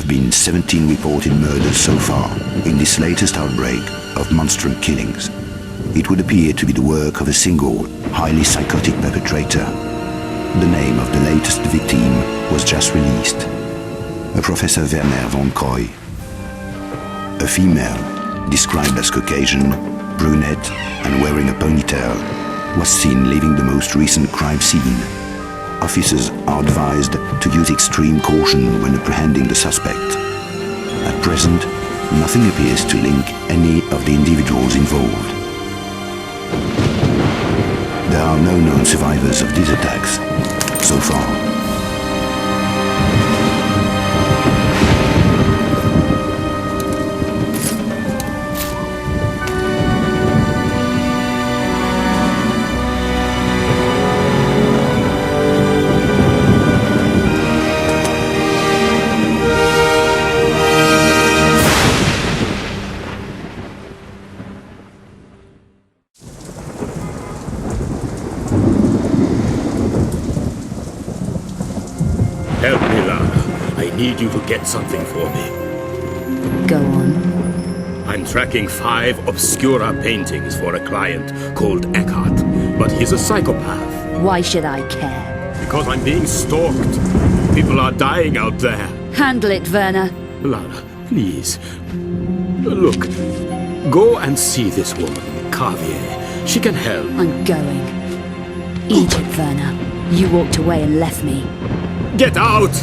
been 17 reported murders so far in this latest outbreak of monstrous killings. It would appear to be the work of a single, highly psychotic perpetrator. The name of the latest victim was just released. A Professor Werner von Kroy. A female, described as Caucasian, brunette and wearing a ponytail, was seen leaving the most recent crime scene. Officers are advised to use extreme caution when apprehending the suspect. At present, nothing appears to link any of the individuals involved. There are no known survivors of these attacks so far. Help me, Lara. I need you to get something for me. Go on. I'm tracking 5 obscura paintings for a client called Eckhart, but he's a psychopath. Why should I care? Because I'm being stalked. People are dying out there. Handle it, Werner. Lara, please. Look, go and see this woman, Carvier. She can help. I'm going. Eat it, Werner. You walked away and left me. Get out!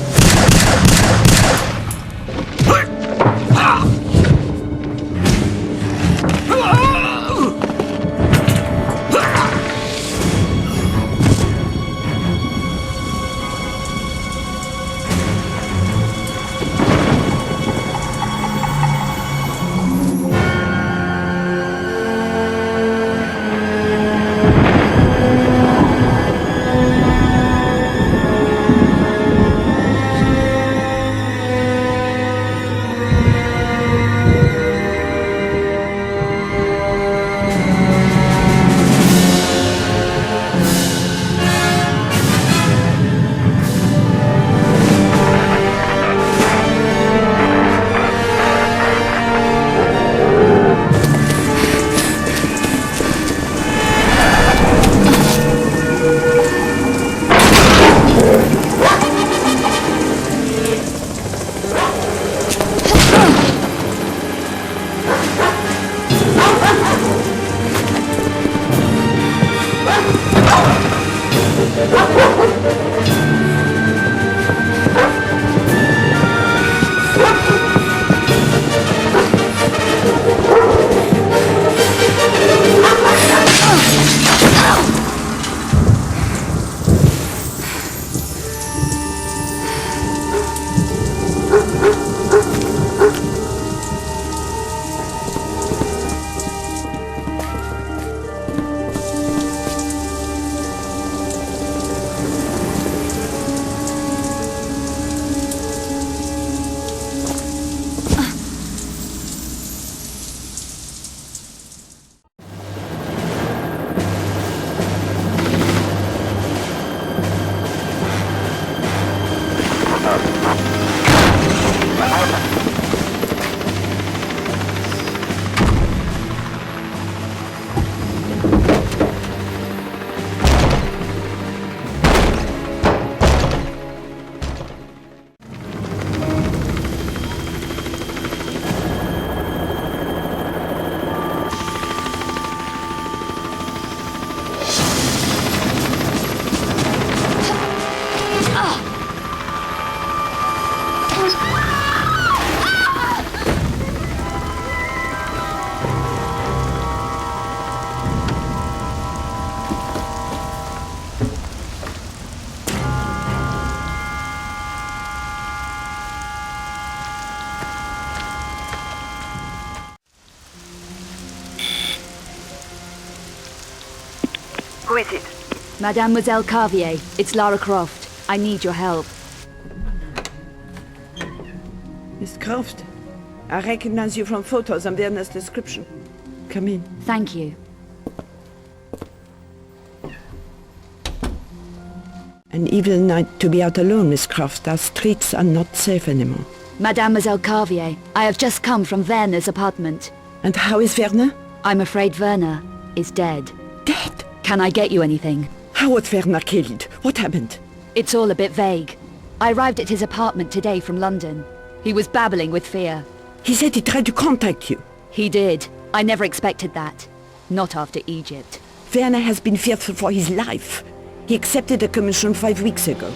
Who is it? Mademoiselle Carvier, it's Lara Croft. I need your help. Miss Croft, I recognize you from photos and Werner's description. Come in. Thank you. An evil night to be out alone, Miss Croft. Our streets are not safe anymore. Mademoiselle Carvier, I have just come from Werner's apartment. And how is Werner? I'm afraid Werner is dead. Dead? Can I get you anything? How was Werner killed? What happened? It's all a bit vague. I arrived at his apartment today from London. He was babbling with fear. He said he tried to contact you. He did. I never expected that. Not after Egypt. Werner has been fearful for his life. He accepted a commission 5 weeks ago.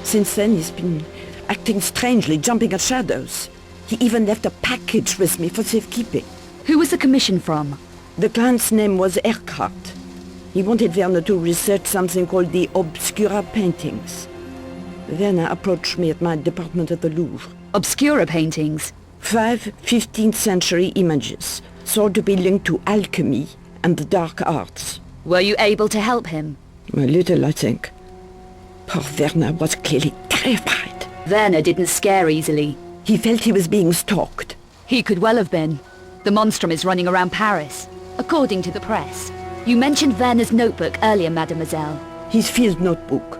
Since then, he's been acting strangely, jumping at shadows. He even left a package with me for safekeeping. Who was the commission from? The client's name was Lara. He wanted Werner to research something called the Obscura paintings. Werner approached me at my department at the Louvre. Obscura paintings? 5 15th century images, thought to be linked to alchemy and the dark arts. Were you able to help him? A little, I think. Poor Werner was clearly terrified. Werner didn't scare easily. He felt he was being stalked. He could well have been. The monstrum is running around Paris, according to the press. You mentioned Werner's notebook earlier, mademoiselle. His field notebook.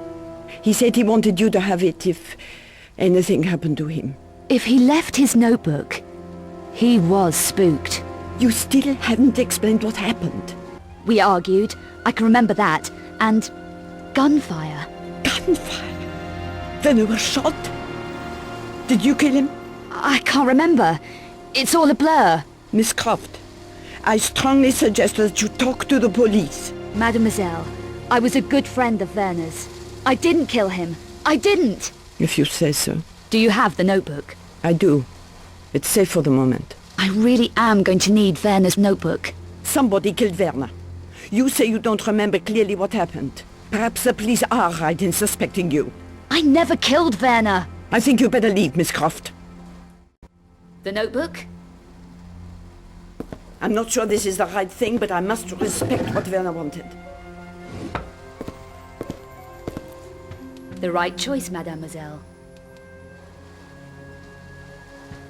He said he wanted you to have it if anything happened to him. If he left his notebook, he was spooked. You still haven't explained what happened. We argued, I can remember that, and gunfire. Gunfire? Werner was shot? Did you kill him? I can't remember. It's all a blur. Miss Croft, I strongly suggest that you talk to the police. Mademoiselle, I was a good friend of Werner's. I didn't kill him. I didn't! If you say so. Do you have the notebook? I do. It's safe for the moment. I really am going to need Werner's notebook. Somebody killed Werner. You say you don't remember clearly what happened. Perhaps the police are right in suspecting you. I never killed Werner! I think you better leave, Miss Croft. The notebook? I'm not sure this is the right thing, but I must respect what Werner wanted. The right choice, mademoiselle.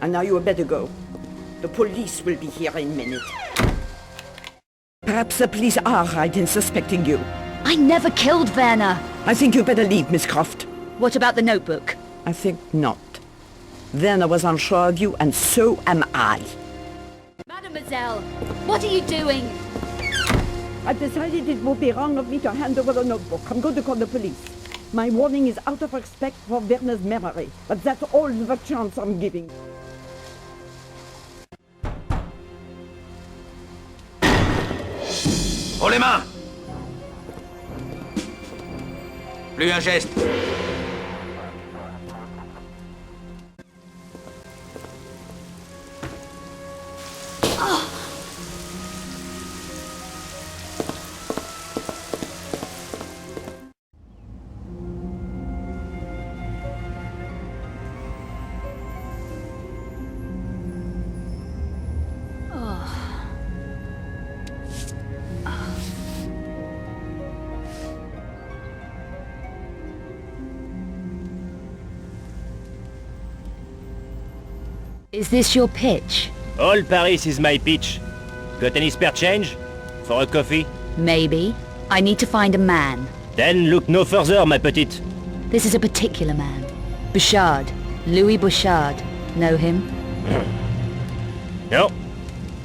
And now you had better go. The police will be here in a minute. Perhaps the police are right in suspecting you. I never killed Werner! I think you better leave, Miss Croft. What about the notebook? I think not. Werner was unsure of you, and so am I. Mademoiselle, what are you doing? I've decided it would be wrong of me to hand over the notebook. I'm going to call the police. My warning is out of respect for Werner's memory, but that's all the chance I'm giving. Haut les mains! Plus un geste. Is this your pitch? All Paris is my pitch. Got any spare change? For a coffee? Maybe. I need to find a man. Then look no further, ma petite. This is a particular man. Bouchard. Louis Bouchard. Know him? No.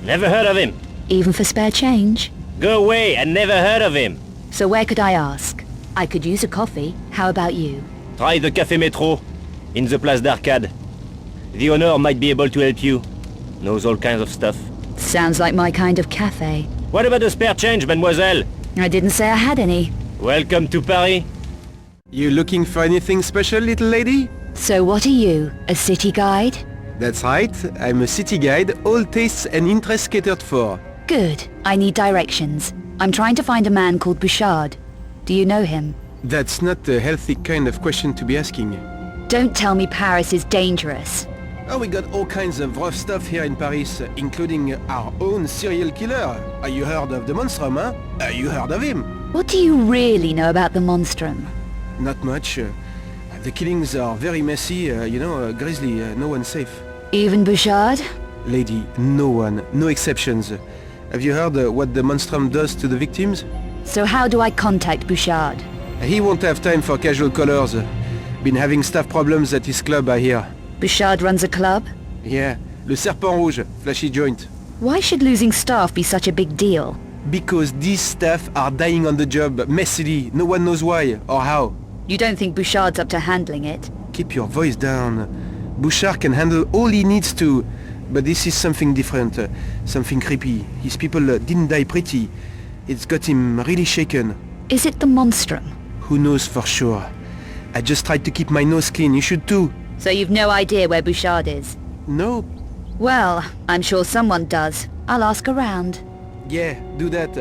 Never heard of him. Even for spare change? Go away, I never heard of him. So where could I ask? I could use a coffee. How about you? Try the Café Métro, in the Place d'Arcade. The owner might be able to help you. Knows all kinds of stuff. Sounds like my kind of cafe. What about the spare change, mademoiselle? I didn't say I had any. Welcome to Paris. You looking for anything special, little lady? So what are you? A city guide? That's right, I'm a city guide, all tastes and interests catered for. Good. I need directions. I'm trying to find a man called Bouchard. Do you know him? That's not a healthy kind of question to be asking. Don't tell me Paris is dangerous. Oh, we got all kinds of rough stuff here in Paris, including our own serial killer. Are you heard of the Monstrum, huh? Are you heard of him? What do you really know about the monstrum? Not much. The killings are very messy, grisly, no one's safe. Even Bouchard? Lady, no one, no exceptions. Have you heard what the Monstrum does to the victims? So how do I contact Bouchard? He won't have time for casual callers. Been having staff problems at his club, I hear. Bouchard runs a club? Yeah, Le Serpent Rouge, flashy joint. Why should losing staff be such a big deal? Because these staff are dying on the job, messily, no one knows why, or how. You don't think Bouchard's up to handling it? Keep your voice down. Bouchard can handle all he needs to, but this is something different, something creepy. His people didn't die pretty. It's got him really shaken. Is it the monstrum? Who knows for sure? I just tried to keep my nose clean, you should too. So you've no idea where Bouchard is? No? Well, I'm sure someone does. I'll ask around. Yeah, do that.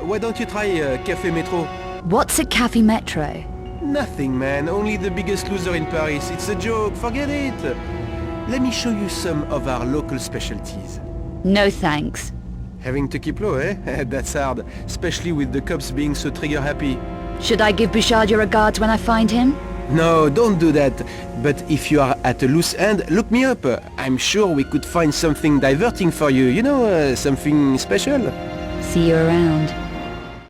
Why don't you try Café Metro? What's at Café Metro? Nothing, man. Only the biggest loser in Paris. It's a joke. Forget it. Let me show you some of our local specialties. No thanks. Having to keep low, eh? That's hard. Especially with the cops being so trigger-happy. Should I give Bouchard your regards when I find him? No, don't do that. But if you are at a loose end, look me up. I'm sure we could find something diverting for you. You know, something special. See you around.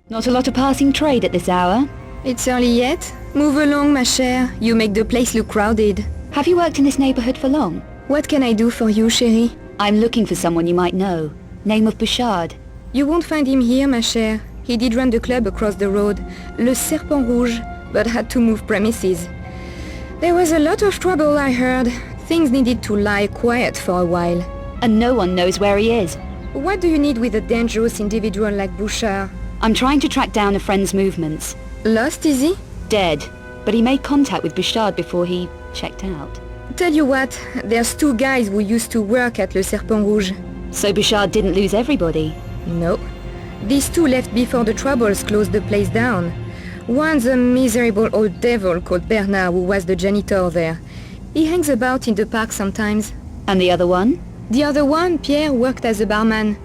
Not a lot of passing trade at this hour. It's early yet? Move along, ma chère. You make the place look crowded. Have you worked in this neighborhood for long? What can I do for you, chérie? I'm looking for someone you might know. Name of Bouchard. You won't find him here, ma chère. He did run the club across the road, Le Serpent Rouge, but had to move premises. There was a lot of trouble, I heard. Things needed to lie quiet for a while. And no one knows where he is. What do you need with a dangerous individual like Bouchard? I'm trying to track down a friend's movements. Lost, is he? Dead. But he made contact with Bouchard before he checked out. Tell you what, there's 2 guys who used to work at Le Serpent Rouge. So Bouchard didn't lose everybody? No. These 2 left before the troubles closed the place down. One's a miserable old devil called Bernard who was the janitor there. He hangs about in the park sometimes. And the other one? The other one, Pierre, worked as a barman.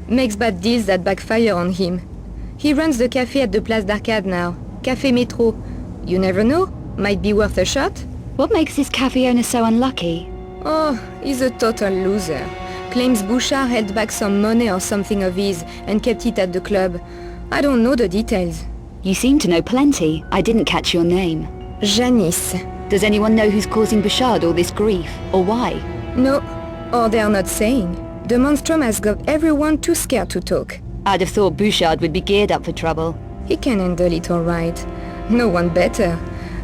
Makes bad deals that backfire on him. He runs the cafe at the Place d'Arcade now. Café Metro. You never know. Might be worth a shot. What makes this cafe owner so unlucky? Oh, he's a total loser. Claims Bouchard held back some money or something of his and kept it at the club. I don't know the details. You seem to know plenty. I didn't catch your name. Janice. Does anyone know who's causing Bouchard all this grief? Or why? No. Or they're not saying. The monstrum has got everyone too scared to talk. I'd have thought Bouchard would be geared up for trouble. He can handle it all right. No one better.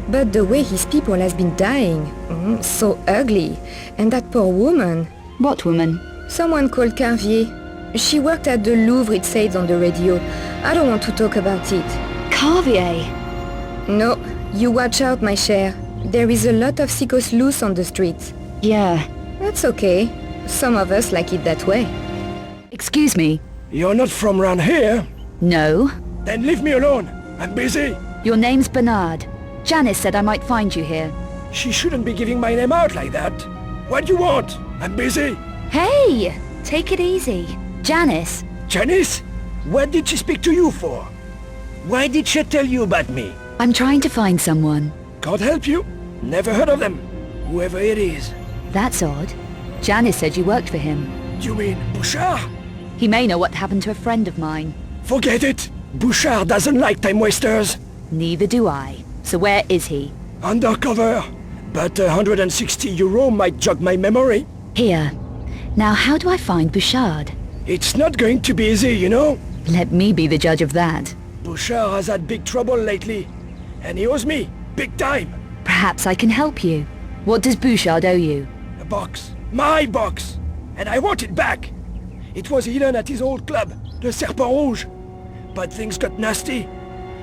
But the way his people has been dying, so ugly. And that poor woman. What woman? Someone called Carvier. She worked at the Louvre, it says on the radio. I don't want to talk about it. Carvier? No, you watch out, my chère. There is a lot of sickos loose on the streets. Yeah. That's okay. Some of us like it that way. Excuse me? You're not from round here? No. Then leave me alone. I'm busy. Your name's Bernard. Janice said I might find you here. She shouldn't be giving my name out like that. What do you want? I'm busy. Hey! Take it easy. Janice. Janice? What did she speak to you for? Why did she tell you about me? I'm trying to find someone. Can't help you. Never heard of them. Whoever it is. That's odd. Janice said you worked for him. You mean Bouchard? He may know what happened to a friend of mine. Forget it. Bouchard doesn't like time wasters. Neither do I. So where is he? Undercover. But 160 euro might jog my memory. Here. Now how do I find Bouchard? It's not going to be easy, you know? Let me be the judge of that. Bouchard has had big trouble lately. And he owes me. Big time. Perhaps I can help you. What does Bouchard owe you? A box. My box. And I want it back. It was hidden at his old club, Le Serpent Rouge. But things got nasty.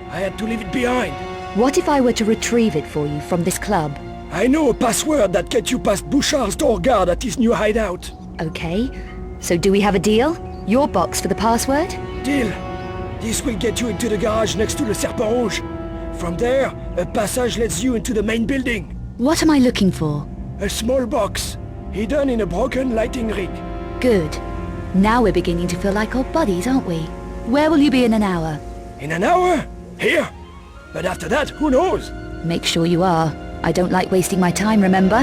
I had to leave it behind. What if I were to retrieve it for you from this club? I know a password that gets you past Bouchard's door guard at his new hideout. Okay. So do we have a deal? Your box for the password? Deal. This will get you into the garage next to Le Serpent Rouge. From there, a passage leads you into the main building. What am I looking for? A small box, hidden in a broken lighting rig. Good. Now we're beginning to feel like old buddies, aren't we? Where will you be in an hour? In an hour? Here. But after that, who knows? Make sure you are. I don't like wasting my time, remember?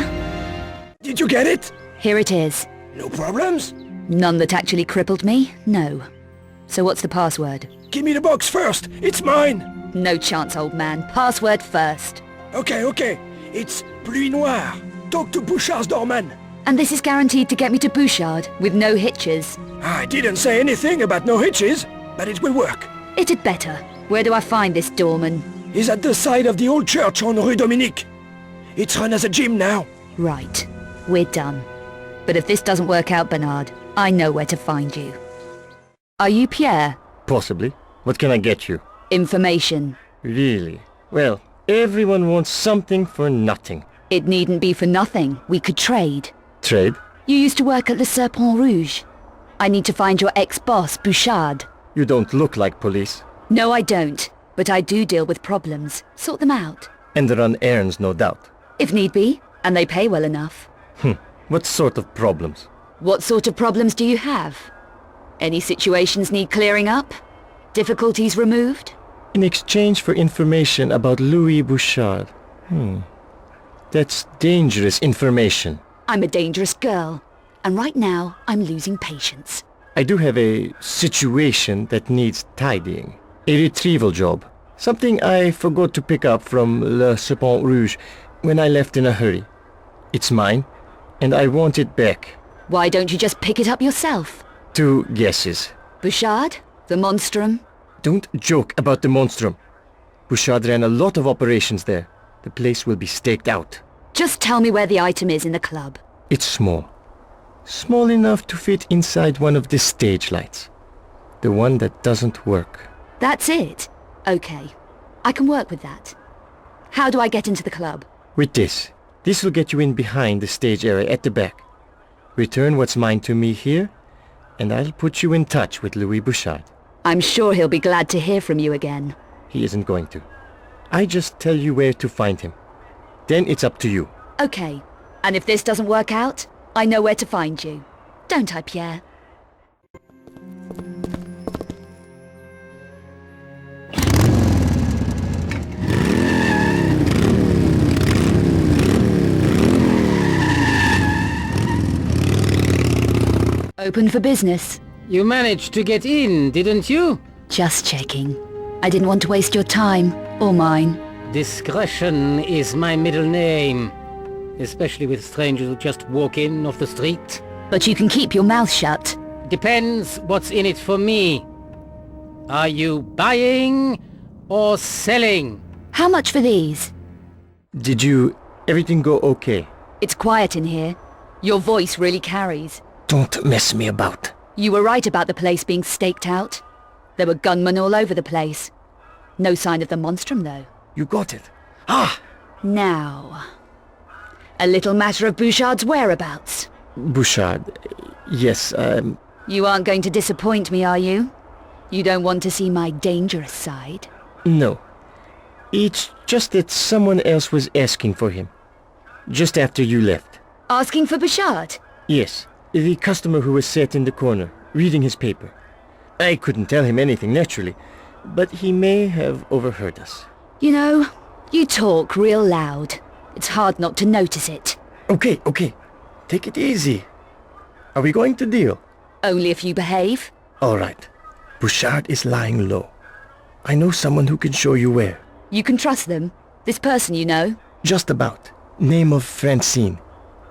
Did you get it? Here it is. No problems? None that actually crippled me? No. So what's the password? Give me the box first. It's mine. No chance, old man. Password first. Okay. It's pluie noire. talked to Bouchard's doorman. And this is guaranteed to get me to Bouchard, with no hitches. I didn't say anything about no hitches, but it will work. It'd better. Where do I find this doorman? He's at the side of the old church on Rue Dominique. It's run as a gym now. Right. We're done. But if this doesn't work out, Bernard, I know where to find you. Are you Pierre? Possibly. What can I get you? Information. Really? Well, everyone wants something for nothing. It needn't be for nothing. We could trade. Trade? You used to work at Le Serpent Rouge. I need to find your ex-boss, Bouchard. You don't look like police. No, I don't. But I do deal with problems. Sort them out. And run errands, no doubt. If need be. And they pay well enough. What sort of problems? What sort of problems do you have? Any situations need clearing up? Difficulties removed? In exchange for information about Louis Bouchard. That's dangerous information. I'm a dangerous girl. And right now, I'm losing patience. I do have a situation that needs tidying. A retrieval job. Something I forgot to pick up from Le Serpent Rouge when I left in a hurry. It's mine, and I want it back. Why don't you just pick it up yourself? 2 guesses. Bouchard? The monstrum? Don't joke about the monstrum. Bouchard ran a lot of operations there. The place will be staked out. Just tell me where the item is in the club. It's small. Small enough to fit inside one of the stage lights. The one that doesn't work. That's it? Okay. I can work with that. How do I get into the club? With this. This will get you in behind the stage area at the back. Return what's mine to me here, and I'll put you in touch with Louis Bouchard. I'm sure he'll be glad to hear from you again. He isn't going to. I just tell you where to find him. Then it's up to you. Okay. And if this doesn't work out, I know where to find you. Don't I, Pierre? Open for business. You managed to get in, didn't you? Just checking. I didn't want to waste your time, or mine. Discretion is my middle name. Especially with strangers who just walk in off the street. But you can keep your mouth shut. Depends what's in it for me. Are you buying or selling? How much for these? Did everything go okay? It's quiet in here. Your voice really carries. Don't mess me about. You were right about the place being staked out. There were gunmen all over the place. No sign of the monstrum, though. You got it. Ah! Now, a little matter of Bouchard's whereabouts. Bouchard, yes, You aren't going to disappoint me, are you? You don't want to see my dangerous side? No. It's just that someone else was asking for him. Just after you left. Asking for Bouchard? Yes. The customer who was sat in the corner, reading his paper. I couldn't tell him anything, naturally, but he may have overheard us. You know, you talk real loud. It's hard not to notice it. Okay. Take it easy. Are we going to deal? Only if you behave. All right. Bouchard is lying low. I know someone who can show you where. You can trust them? This person you know? Just about. Name of Francine.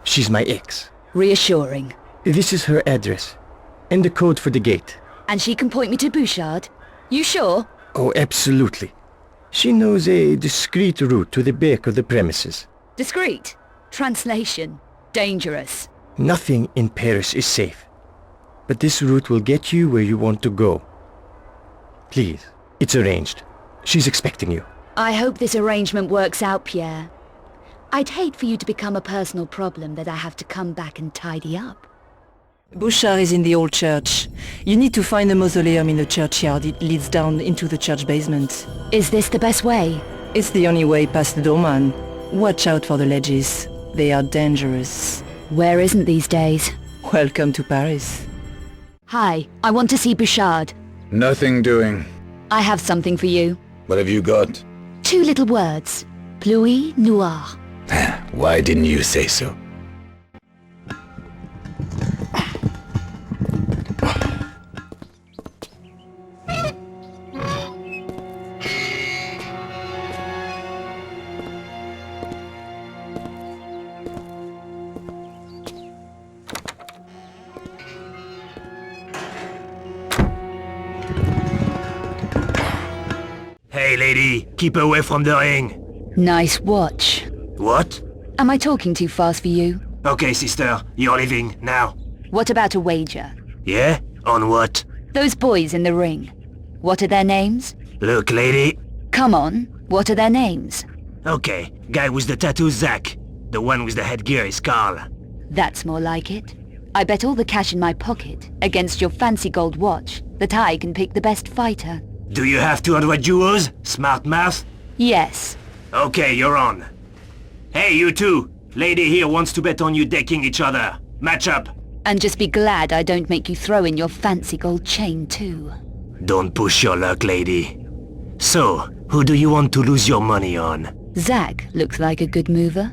She's my ex. Reassuring. This is her address. And the code for the gate. And she can point me to Bouchard? You sure? Oh, absolutely. She knows a discreet route to the back of the premises. Discreet? Translation. Dangerous. Nothing in Paris is safe. But this route will get you where you want to go. Please, it's arranged. She's expecting you. I hope this arrangement works out, Pierre. I'd hate for you to become a personal problem that I have to come back and tidy up. Bouchard is in the old church. You need to find the mausoleum in the churchyard. It leads down into the church basement. Is this the best way? It's the only way past the doorman. Watch out for the ledges. They are dangerous. Where isn't these days? Welcome to Paris. Hi, I want to see Bouchard. Nothing doing. I have something for you. What have you got? 2 little words. Pluie noire. Why didn't you say so? Hey, lady, keep away from the ring. Nice watch. What? Am I talking too fast for you? Okay, sister, you're leaving, now. What about a wager? Yeah? On what? Those boys in the ring. What are their names? Look, lady. Come on, what are their names? Okay, guy with the tattoo, Zach. The one with the headgear is Carl. That's more like it. I bet all the cash in my pocket against your fancy gold watch that I can pick the best fighter. Do you have 200 euros? Smart mouth? Yes. Okay, you're on. Hey, you two. Lady here wants to bet on you decking each other. Match up. And just be glad I don't make you throw in your fancy gold chain too. Don't push your luck, lady. So, who do you want to lose your money on? Zach looks like a good mover.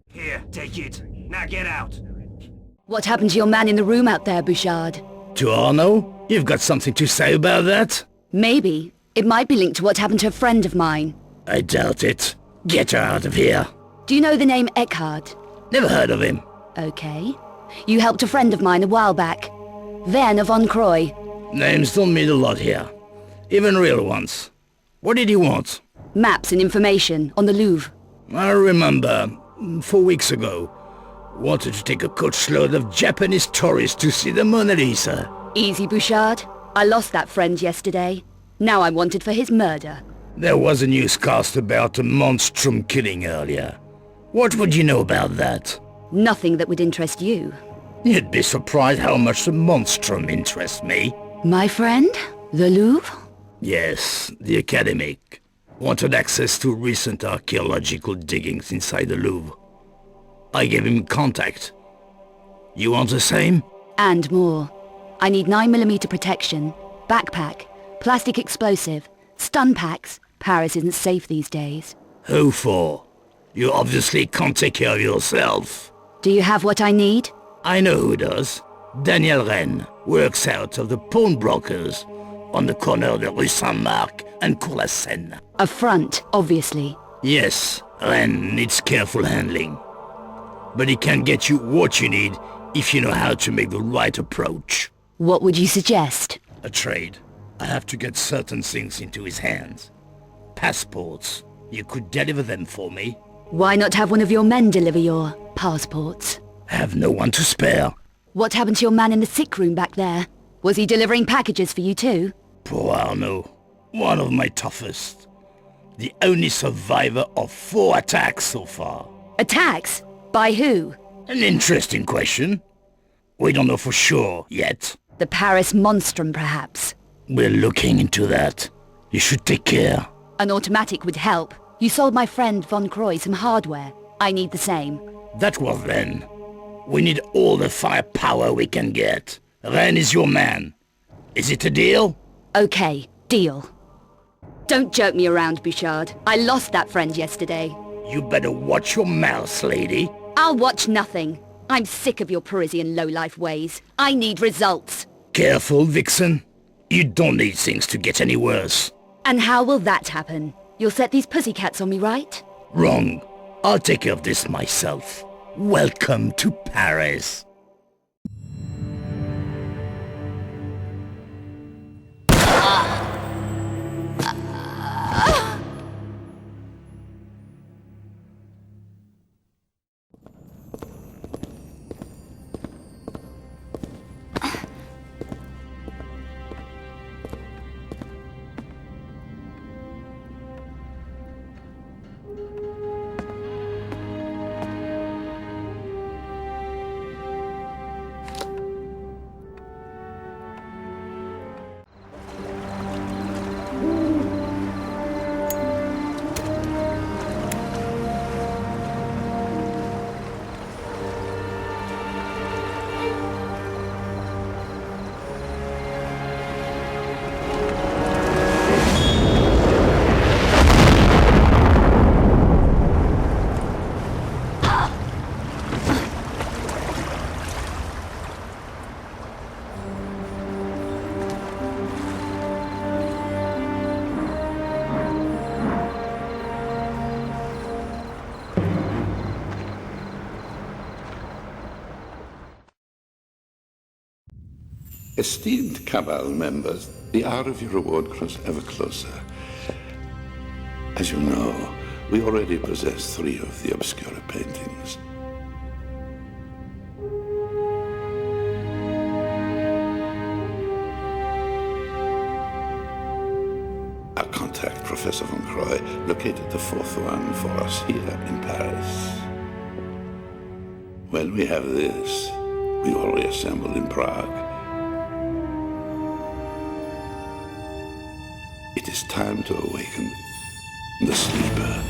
Here, take it. Now get out. What happened to your man in the room out there, Bouchard? To Arno? You've got something to say about that? Maybe. It might be linked to what happened to a friend of mine. I doubt it. Get her out of here. Do you know the name Eckhart? Never heard of him. Okay. You helped a friend of mine a while back. Werner von Croy. Names don't mean a lot here. Even real ones. What did he want? Maps and information on the Louvre. I remember, 4 weeks ago, wanted to take a coachload of Japanese tourists to see the Mona Lisa. Easy, Bouchard. I lost that friend yesterday. Now I'm wanted for his murder. There was a newscast about a monstrum killing earlier. What would you know about that? Nothing that would interest you. You'd be surprised how much the monstrum interests me. My friend? The Louvre? Yes, the academic. Wanted access to recent archaeological diggings inside the Louvre. I gave him contact. You want the same? And more. I need 9mm protection, backpack, plastic explosive, stun packs. Paris isn't safe these days. Who for? You obviously can't take care of yourself. Do you have what I need? I know who does. Daniel Rennes works out of the pawnbrokers on the corner of the Rue Saint-Marc and Cour la Seine. A front, obviously. Yes, Rennes needs careful handling. But he can get you what you need if you know how to make the right approach. What would you suggest? A trade. I have to get certain things into his hands. Passports. You could deliver them for me. Why not have one of your men deliver your passports? Have no one to spare. What happened to your man in the sick room back there? Was he delivering packages for you too? Poor Arno. One of my toughest. The only survivor of 4 attacks so far. Attacks? By who? An interesting question. We don't know for sure yet. The Paris Monstrum, perhaps. We're looking into that. You should take care. An automatic would help. You sold my friend Von Croy some hardware. I need the same. That was then. We need all the firepower we can get. Rennes is your man. Is it a deal? Okay, deal. Don't joke me around, Bouchard. I lost that friend yesterday. You better watch your mouth, lady. I'll watch nothing. I'm sick of your Parisian lowlife ways. I need results. Careful, Vixen. You don't need things to get any worse. And how will that happen? You'll set these pussycats on me, right? Wrong. I'll take care of this myself. Welcome to Paris. Esteemed Cabal members, the hour of your reward grows ever closer. As you know, we already possess 3 of the Obscura paintings. Our contact, Professor von Croy, located the 4th one for us here in Paris. When we have this, we will reassemble in Prague. It is time to awaken the sleeper.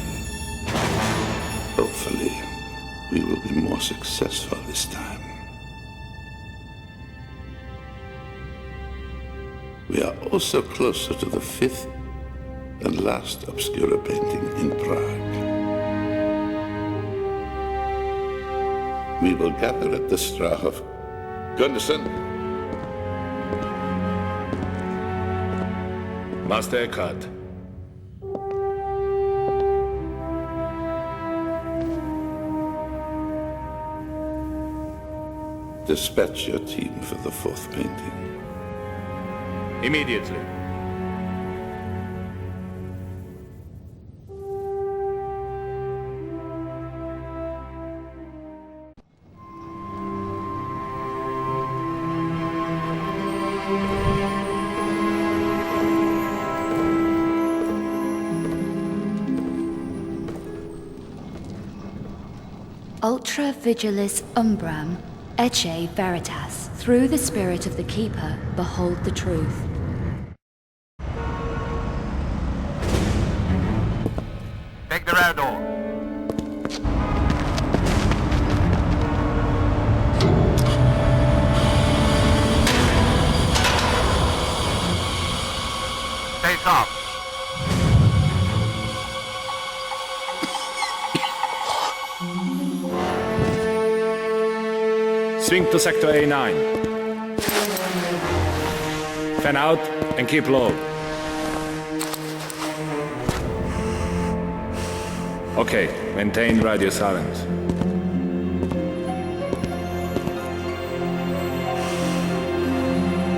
Hopefully, we will be more successful this time. We are also closer to the 5th and last Obscura painting in Prague. We will gather at the Strahov. Gunderson? Master Eckhart. Dispatch your team for the 4th painting. Immediately. Ultra vigilis umbram, ecce veritas. Through the spirit of the Keeper, behold the truth. Take the rear door. Face off. Swing to sector A9. Fan out and keep low. Okay, maintain radio silence.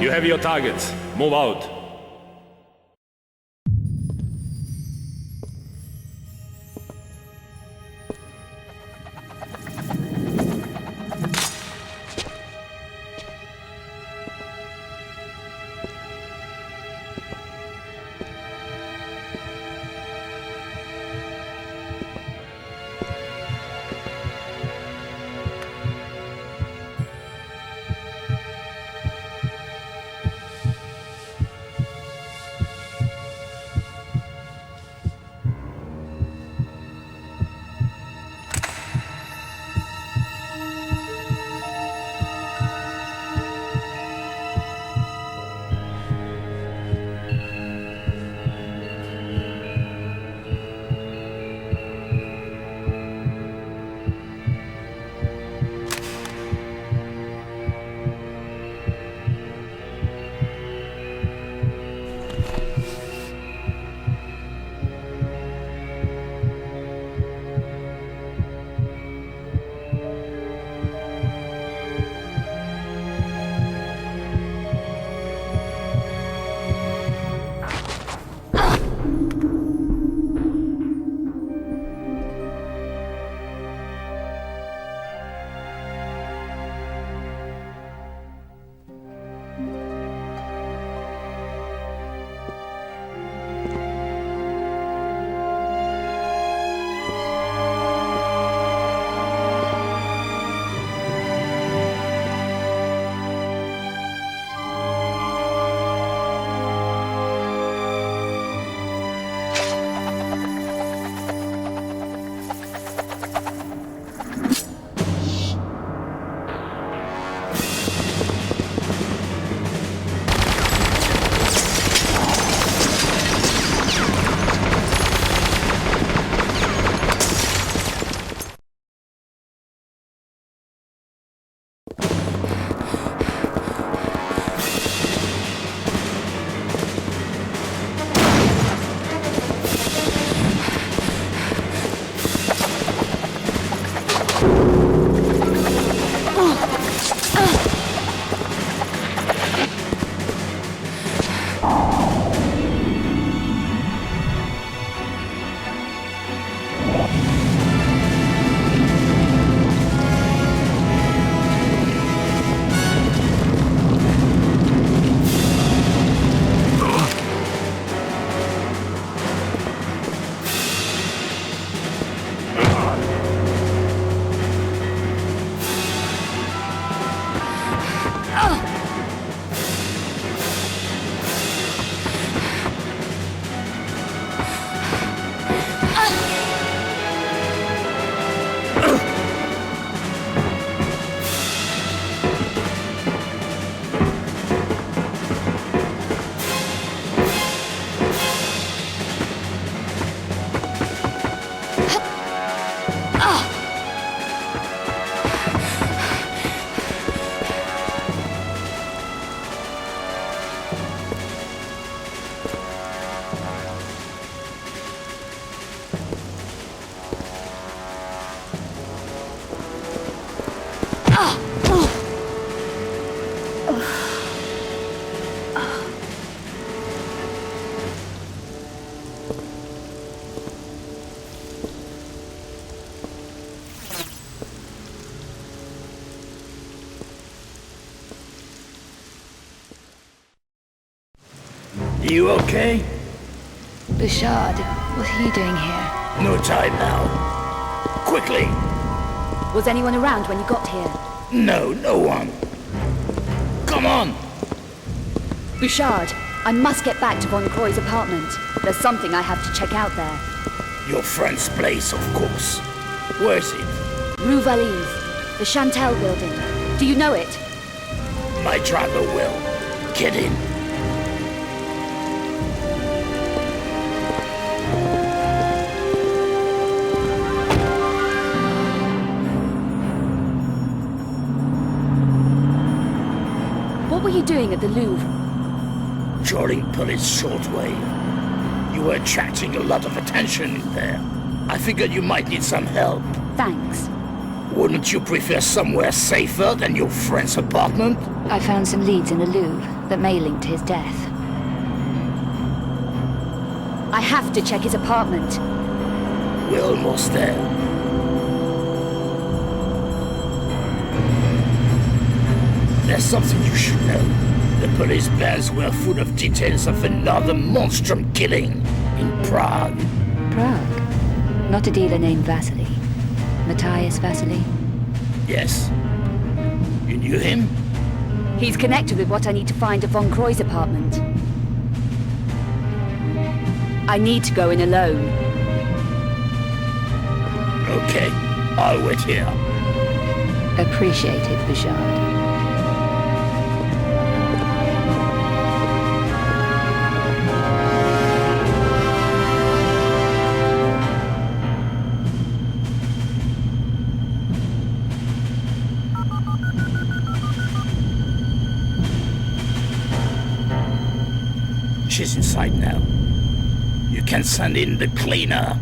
You have your targets. Move out. You okay? Bouchard, what are you doing here? No time now. Quickly! Was anyone around when you got here? No, no one. Come on! Bouchard, I must get back to Von Croy's apartment. There's something I have to check out there. Your friend's place, of course. Where is it? Rue Valise, the Chantel building. Do you know it? My driver will. Get in. What were you doing at the Louvre? Joining police shortwave. You were attracting a lot of attention in there. I figured you might need some help. Thanks. Wouldn't you prefer somewhere safer than your friend's apartment? I found some leads in the Louvre that may link to his death. I have to check his apartment. We're almost there. There's something you should know. The police plans were full of details of another monstrum killing in Prague. Prague? Not a dealer named Vasily. Matthias Vasily? Yes. You knew him? He's connected with what I need to find at Von Croy's apartment. I need to go in alone. Okay, I'll wait here. Appreciate it, Bouchard. She's inside now. You can send in the cleaner.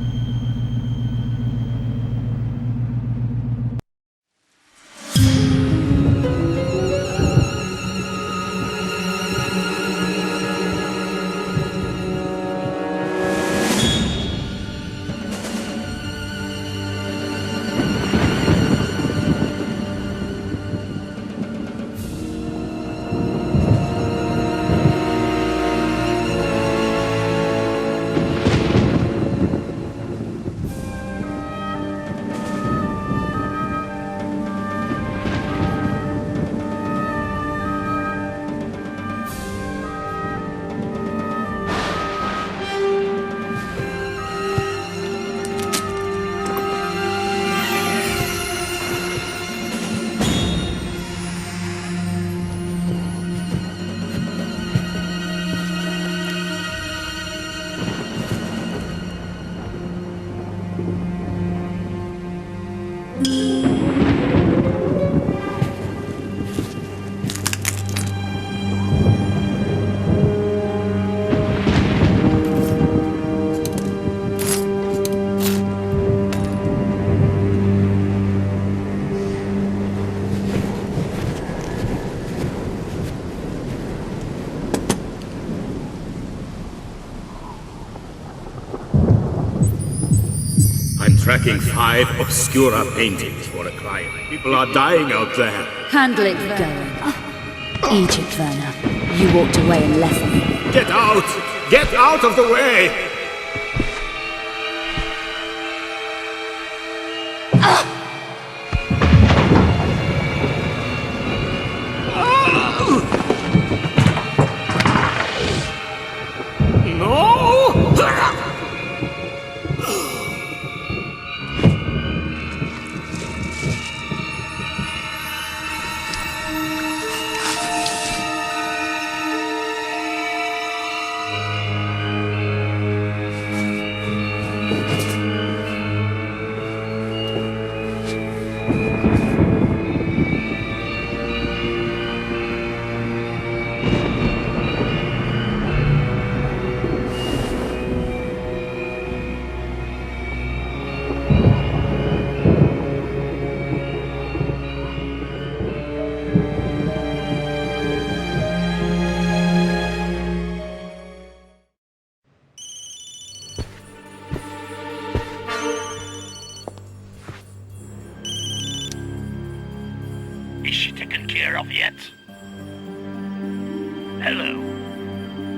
Tracking 5 Obscura paintings for a client. People are dying out there. Handle it, going. Egypt, Werner. You walked away and left me. Get out! Get out of the way!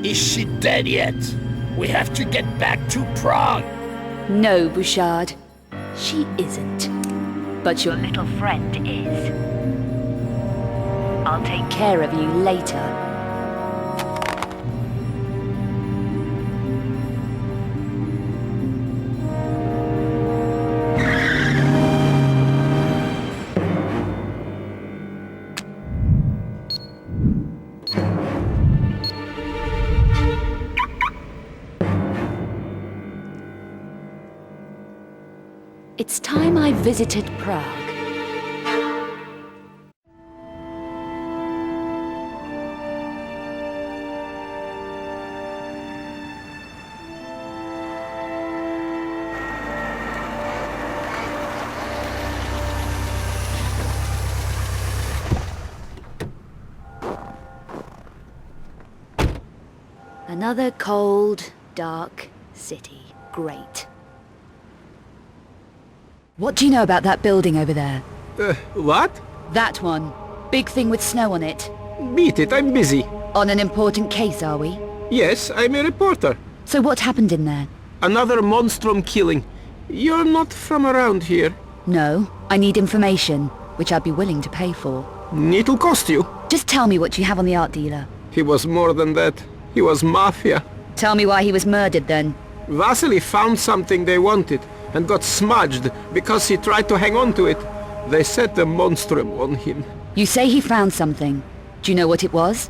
Is she dead yet? We have to get back to Prague. No, Bouchard. She isn't. But your little friend is. I'll take care of you later. It's time I visited Prague. Another cold, dark city. Great. What do you know about that building over there? What? That one. Big thing with snow on it. Beat it, I'm busy. On an important case, are we? Yes, I'm a reporter. So what happened in there? Another monstrum killing. You're not from around here. No, I need information, which I'd be willing to pay for. It'll cost you. Just tell me what you have on the art dealer. He was more than that. He was mafia. Tell me why he was murdered then. Vasily found something they wanted and got smudged because he tried to hang on to it. They set the monstrum on him. You say he found something. Do you know what it was?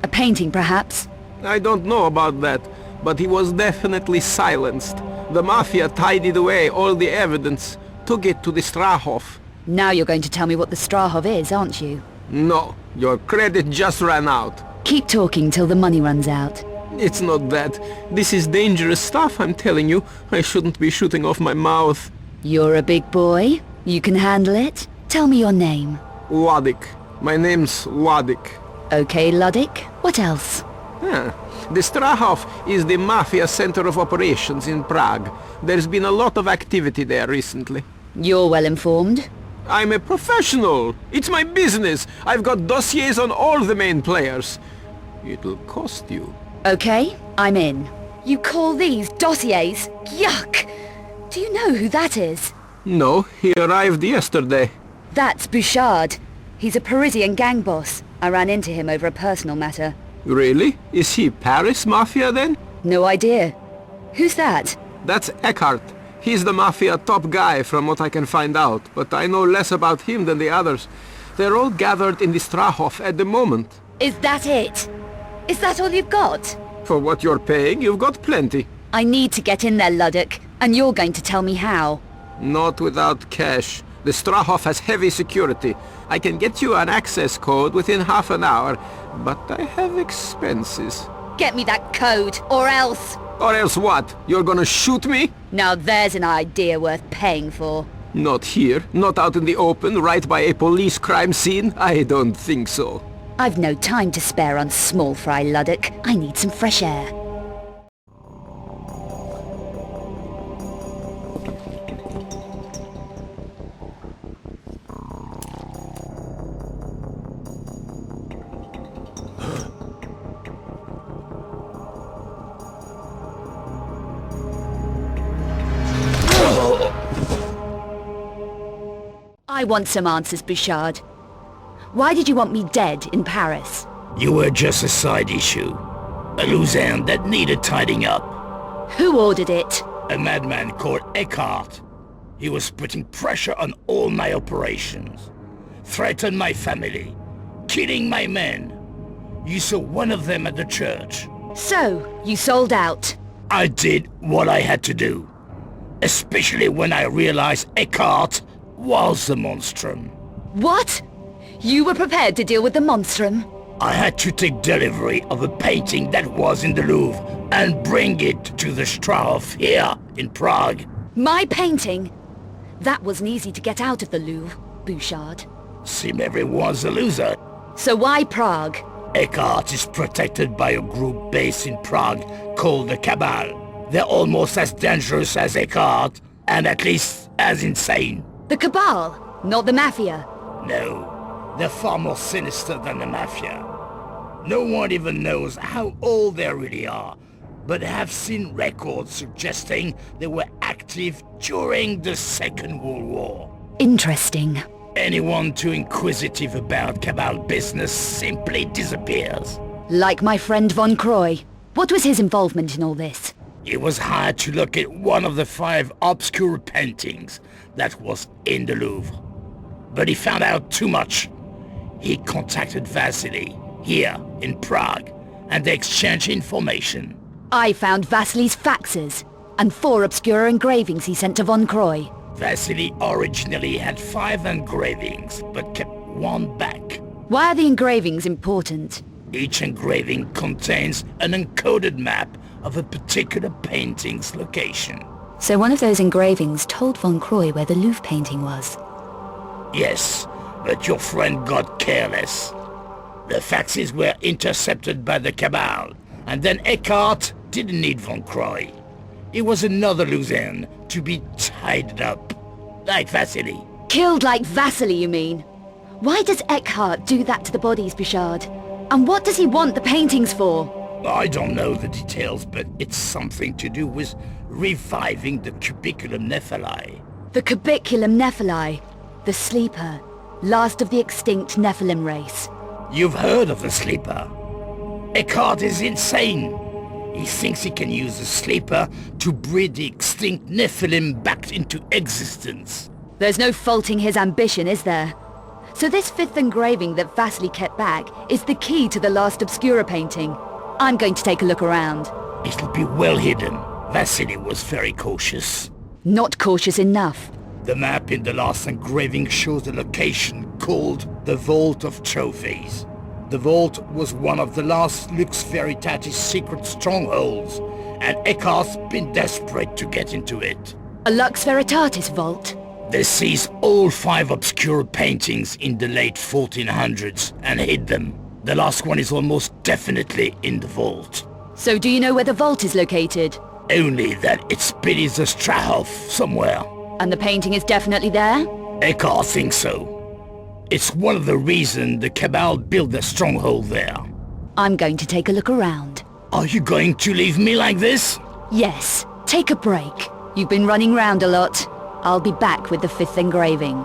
A painting, perhaps? I don't know about that, but he was definitely silenced. The mafia tidied away all the evidence, took it to the Strahov. Now you're going to tell me what the Strahov is, aren't you? No, your credit just ran out. Keep talking till the money runs out. It's not that. This is dangerous stuff, I'm telling you. I shouldn't be shooting off my mouth. You're a big boy. You can handle it. Tell me your name. Luddick. My name's Luddick. Okay, Luddick. What else? The Strahov is the mafia center of operations in Prague. There's been a lot of activity there recently. You're well informed. I'm a professional. It's my business. I've got dossiers on all the main players. It'll cost you. Okay, I'm in. You call these dossiers? Yuck! Do you know who that is? No, he arrived yesterday. That's Bouchard. He's a Parisian gang boss. I ran into him over a personal matter. Really? Is he Paris Mafia then? No idea. Who's that? That's Eckhart. He's the Mafia top guy from what I can find out, but I know less about him than the others. They're all gathered in the Strahov at the moment. Is that it? Is that all you've got? For what you're paying, you've got plenty. I need to get in there, Luddick, and you're going to tell me how. Not without cash. The Strahov has heavy security. I can get you an access code within half an hour, but I have expenses. Get me that code, or else... Or else what? You're gonna shoot me? Now there's an idea worth paying for. Not here. Not out in the open, right by a police crime scene. I don't think so. I've no time to spare on small fry, Luddick. I need some fresh air. I want some answers, Bouchard. Why did you want me dead in Paris? You were just a side issue. A loose end that needed tidying up. Who ordered it? A madman called Eckhart. He was putting pressure on all my operations. Threatened my family. Killing my men. You saw one of them at the church. So, you sold out? I did what I had to do. Especially when I realized Eckhart was the monstrum. What? You were prepared to deal with the monstrum? I had to take delivery of a painting that was in the Louvre and bring it to the Strahov here in Prague. My painting? That wasn't easy to get out of the Louvre, Bouchard. Seemed everyone's a loser. So why Prague? Eckhart is protected by a group based in Prague called the Cabal. They're almost as dangerous as Eckhart, and at least as insane. The Cabal, not the Mafia? No, they're far more sinister than the Mafia. No one even knows how old they really are, but have seen records suggesting they were active during the Second World War. Interesting. Anyone too inquisitive about Cabal business simply disappears. Like my friend Von Croy. What was his involvement in all this? He was hired to look at one of the 5 obscure paintings that was in the Louvre. But he found out too much. He contacted Vasily, here in Prague, and they exchanged information. I found Vasily's faxes, and 4 obscure engravings he sent to Von Croy. Vasily originally had 5 engravings, but kept 1 back. Why are the engravings important? Each engraving contains an encoded map of a particular painting's location. So one of those engravings told Von Croy where the Louvre painting was? Yes, but your friend got careless. The faxes were intercepted by the Cabal, and then Eckhart didn't need Von Croy. It was another Luzerne to be tied up, like Vasily. Killed like Vasily, you mean? Why does Eckhart do that to the bodies, Bouchard? And what does he want the paintings for? I don't know the details, but it's something to do with reviving the Cubiculum Nephili. The Cubiculum Nephili, the sleeper, last of the extinct Nephilim race. You've heard of the sleeper. Eckhart is insane. He thinks he can use the sleeper to breed the extinct Nephilim back into existence. There's no faulting his ambition, is there? So this 5th engraving that Vasily kept back is the key to the last Obscura painting. I'm going to take a look around. It'll be well hidden. Vasily was very cautious. Not cautious enough. The map in the last engraving shows a location called the Vault of Trophies. The vault was one of the last Lux Veritatis secret strongholds, and Eckhart's been desperate to get into it. A Lux Veritatis vault? They seized all 5 obscure paintings in the late 1400s and hid them. The last one is almost definitely in the vault. So do you know where the vault is located? Only that it's beneath the Strahov somewhere. And the painting is definitely there? Eckhart thinks so. It's one of the reasons the Cabal built their stronghold there. I'm going to take a look around. Are you going to leave me like this? Yes. Take a break. You've been running round a lot. I'll be back with the 5th engraving.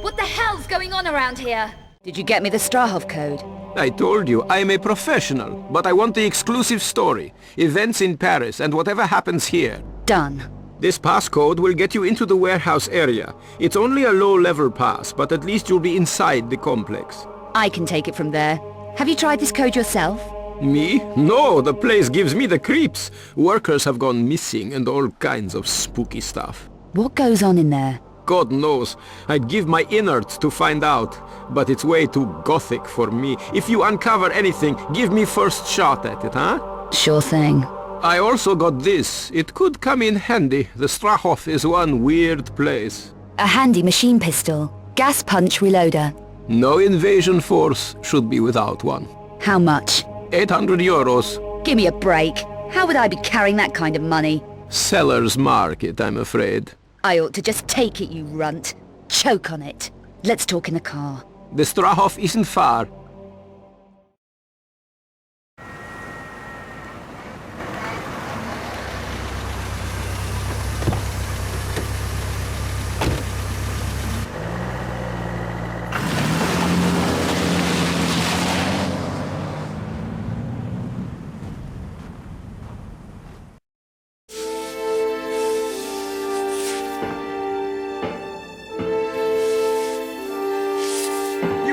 What the hell's going on around here? Did you get me the Strahov code? I told you, I am a professional, but I want the exclusive story. Events in Paris and whatever happens here. Done. This passcode will get you into the warehouse area. It's only a low-level pass, but at least you'll be inside the complex. I can take it from there. Have you tried this code yourself? Me? No, the place gives me the creeps. Workers have gone missing and all kinds of spooky stuff. What goes on in there? God knows. I'd give my innards to find out. But it's way too gothic for me. If you uncover anything, give me first shot at it, huh? Sure thing. I also got this. It could come in handy. The Strahov is one weird place. A handy machine pistol. Gas punch reloader. No invasion force should be without one. How much? 800 euros. Give me a break. How would I be carrying that kind of money? Seller's market, I'm afraid. I ought to just take it, you runt. Choke on it. Let's talk in the car. The Strahov isn't far.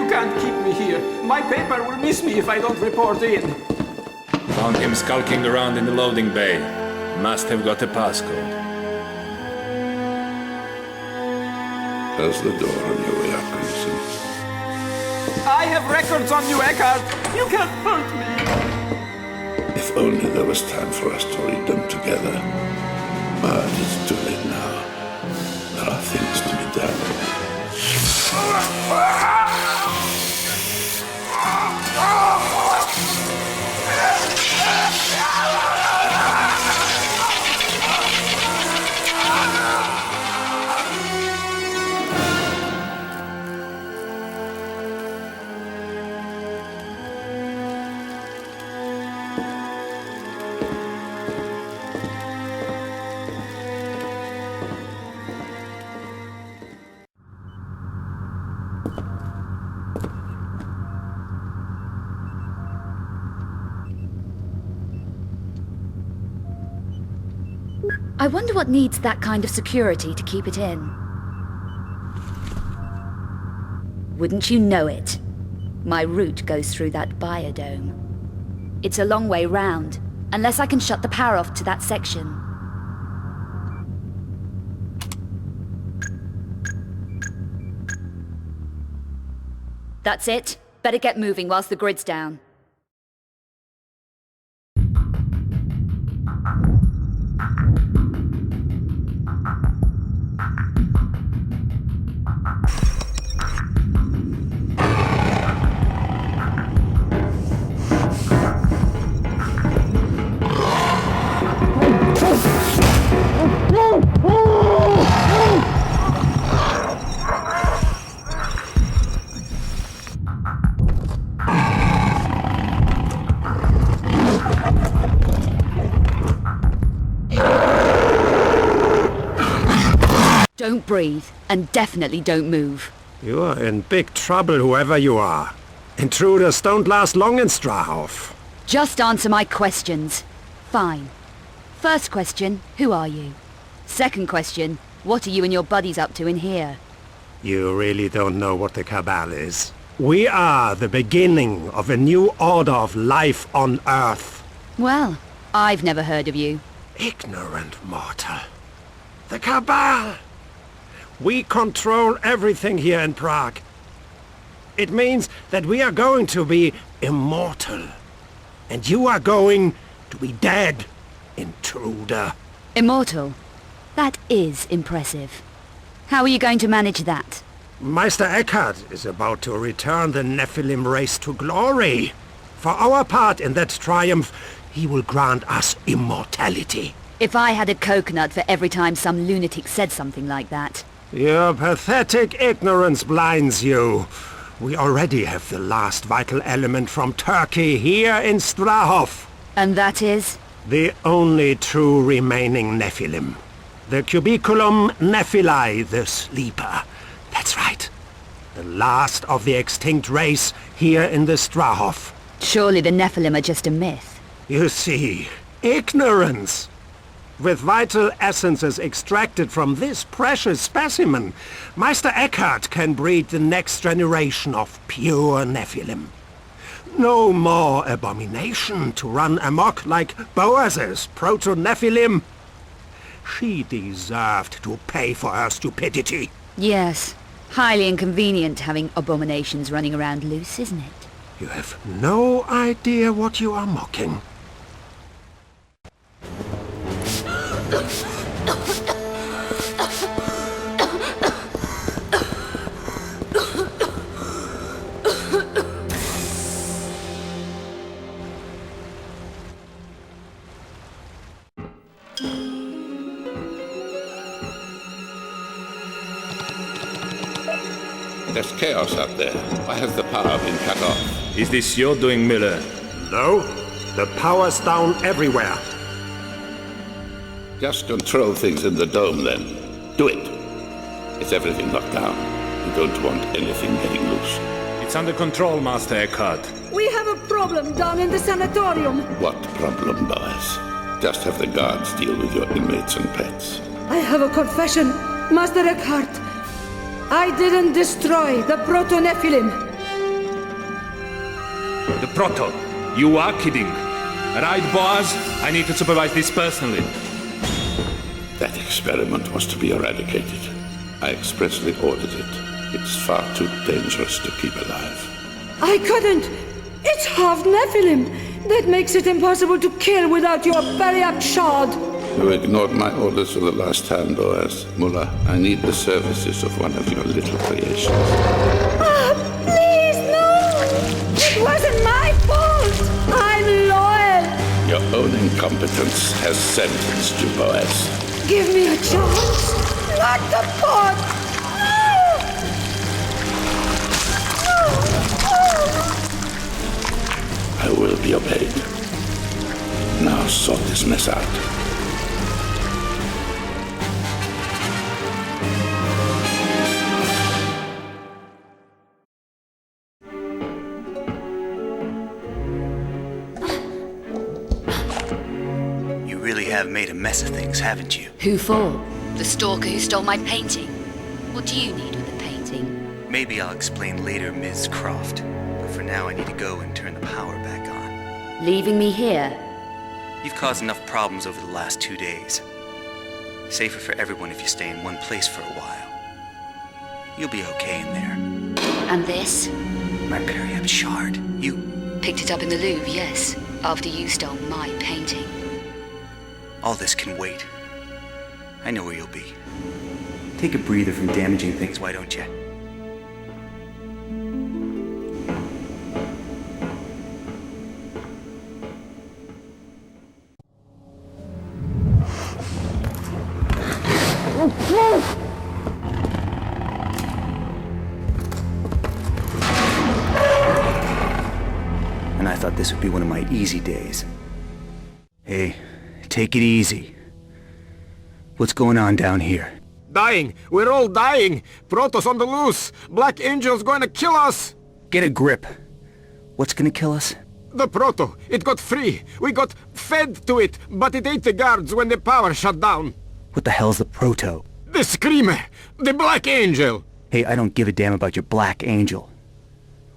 Can't keep me here. My paper will miss me if I don't report in. Found him skulking around in the loading bay. Must have got a passcode. Close the door on your way out, Grimson. I have records on you, Eckhart. You can't hurt me. If only there was time for us to read them together. But it's too late now. There are things to be done. I wonder what needs that kind of security to keep it in. Wouldn't you know it? My route goes through that biodome. It's a long way round, unless I can shut the power off to that section. That's it. Better get moving whilst the grid's down. Don't breathe, and definitely don't move. You are in big trouble, whoever you are. Intruders don't last long in Strahov. Just answer my questions. Fine. First question, who are you? Second question, what are you and your buddies up to in here? You really don't know what the Cabal is. We are the beginning of a new order of life on Earth. Well, I've never heard of you. Ignorant mortal. The Cabal! We control everything here in Prague. It means that we are going to be immortal. And you are going to be dead, intruder. Immortal? That is impressive. How are you going to manage that? Meister Eckhart is about to return the Nephilim race to glory. For our part in that triumph, he will grant us immortality. If I had a coconut for every time some lunatic said something like that. Your pathetic ignorance blinds you. We already have the last vital element from Turkey here in Strahov. And that is? The only true remaining Nephilim. The Cubiculum Nephilae, the Sleeper. That's right. The last of the extinct race here in the Strahov. Surely the Nephilim are just a myth. You see, ignorance. With vital essences extracted from this precious specimen, Meister Eckhart can breed the next generation of pure Nephilim. No more abomination to run amok like Boaz's proto-Nephilim. She deserved to pay for her stupidity. Yes. Highly inconvenient having abominations running around loose, isn't it? You have no idea what you are mocking. There's chaos out there. Why has the power been cut off? Is this your doing, Miller? No. The power's down everywhere. Just control things in the dome, then. Do it. Is everything locked down? You don't want anything getting loose. It's under control, Master Eckhart. We have a problem down in the sanatorium. What problem, Boaz? Just have the guards deal with your inmates and pets. I have a confession, Master Eckhart. I didn't destroy the Proto-Nephilim. The Proto? You are kidding. Right, Boaz? I need to supervise this personally. That experiment was to be eradicated. I expressly ordered it. It's far too dangerous to keep alive. I couldn't. It's half Nephilim. That makes it impossible to kill without your bariac shard. You ignored my orders for the last time, Boaz. Mullah, I need the services of one of your little creations. Ah, please, no! It wasn't my fault! I'm loyal! Your own incompetence has sentenced you, Boaz. Give me a chance! Not the pot! I will be obeyed. Now sort this mess out. have made a mess of things, haven't you? Who for? The stalker who stole my painting? What do you need with the painting? Maybe I'll explain later, Ms. Croft. But for now, I need to go and turn the power back on. Leaving me here? You've caused enough problems over the last 2 days. Safer for everyone if you stay in one place for a while. You'll be okay in there. And this? My periapt shard. You... Picked it up in the Louvre, yes. After you stole my painting. All this can wait. I know where you'll be. Take a breather from damaging things, why don't you? And I thought this would be one of my easy days. Hey, take it easy. What's going on down here? Dying! We're all dying! Protoss on the loose! Black Angel's going to kill us! Get a grip. What's gonna kill us? The Proto! It got free! We got fed to it, but it ate the guards when the power shut down! What the hell's the Proto? The Screamer! The Black Angel! Hey, I don't give a damn about your Black Angel.